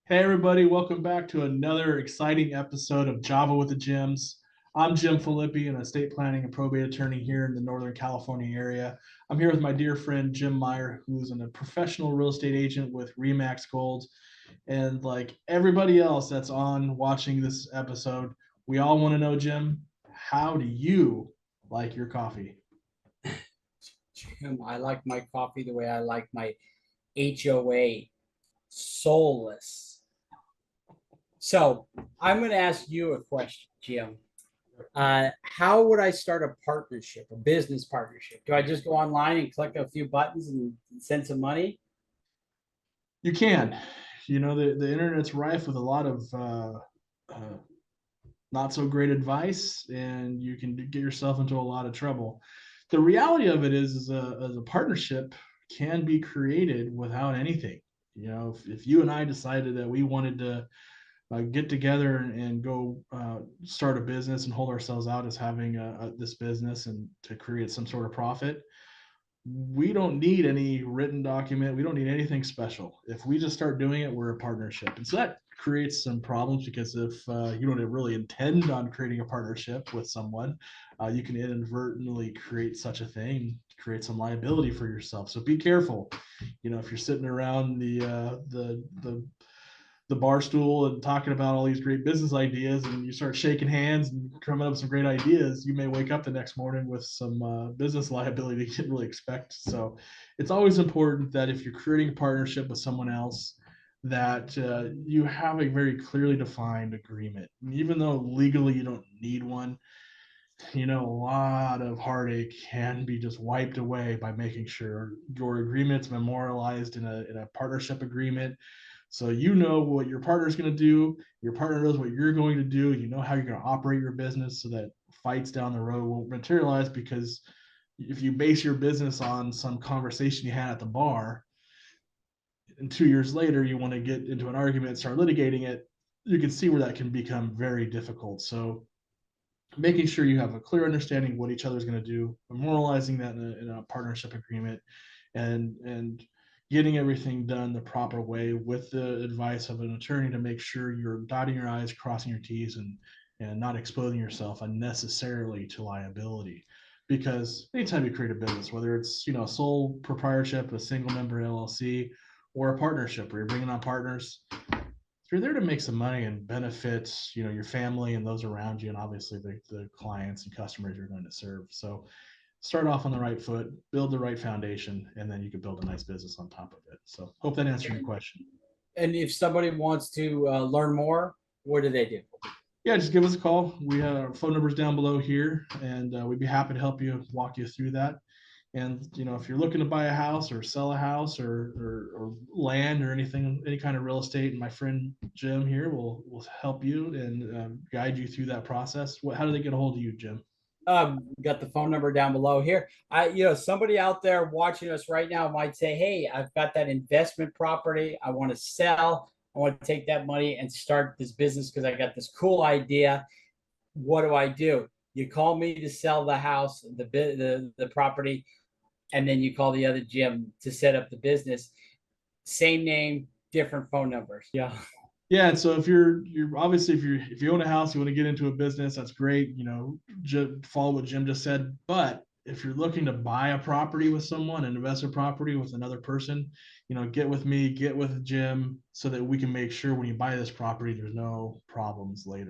Hey everybody, welcome back to another exciting episode of Java with the Jims. I'm Jim Filippi, an estate planning and probate attorney here in the Northern California area. I'm here with my dear friend Jim Meyer, who's a professional real estate agent with Remax Gold. And like everybody else that's on watching this episode, we all want to know, Jim, how do you like your coffee? Jim, I like my coffee the way I like my HOA, soulless. So I'm going to ask you a question, Jim. How would I start a partnership, a business partnership? Do I just go online and click a few buttons and send some money? You can. The internet's rife with a lot of not so great advice, and you can get yourself into a lot of trouble. The reality of it is a partnership can be created without anything. If you and I decided that we wanted to get together and go start a business and hold ourselves out as having this business and to create some sort of profit, we don't need any written document. We don't need anything special. If we just start doing it, we're a partnership. And so that creates some problems because if you don't really intend on creating a partnership with someone, you can inadvertently create such a thing, create some liability for yourself. So be careful. If you're sitting around the bar stool and talking about all these great business ideas and you start shaking hands and coming up with some great ideas, you may wake up the next morning with some business liability you didn't really expect. So it's always important that if you're creating a partnership with someone else, that you have a very clearly defined agreement. Even though legally you don't need one, a lot of heartache can be just wiped away by making sure your agreement's memorialized in a partnership agreement, so you know what your partner is going to do, your partner knows what you're going to do, you know how you're going to operate your business so that fights down the road won't materialize. Because if you base your business on some conversation you had at the bar and 2 years later you want to get into an argument and start litigating it, you can see where that can become very difficult. So making sure you have a clear understanding of what each other's going to do, memorializing that in a partnership agreement, and getting everything done the proper way with the advice of an attorney to make sure you're dotting your I's, crossing your T's, and not exposing yourself unnecessarily to liability. Because anytime you create a business, whether it's a sole proprietorship, a single member LLC, or a partnership where you're bringing on partners, you're there to make some money and benefit your family and those around you, and obviously the clients and customers you're going to serve. So start off on the right foot, build the right foundation, and then you can build a nice business on top of it. So hope that answered your question. And if somebody wants to learn more, what do they do? Yeah, just give us a call. We have our phone numbers down below here, and we'd be happy to help you walk you through that. And if you're looking to buy a house or sell a house or land or anything, any kind of real estate, and my friend Jim here will help you and guide you through that process. How do they get a hold of you, Jim? Got the phone number down below here. Somebody out there watching us right now might say, "Hey, I've got that investment property. I want to sell. I want to take that money and start this business because I got this cool idea. What do I do?" You call me to sell the house, the property, and then you call the other Jim to set up the business. Same name, different phone numbers. Yeah. Yeah, and so if you're obviously if you own a house, you want to get into a business, that's great. Follow what Jim just said. But if you're looking to buy a property with someone, an investment property with another person, get with me, get with Jim, so that we can make sure when you buy this property, there's no problems later.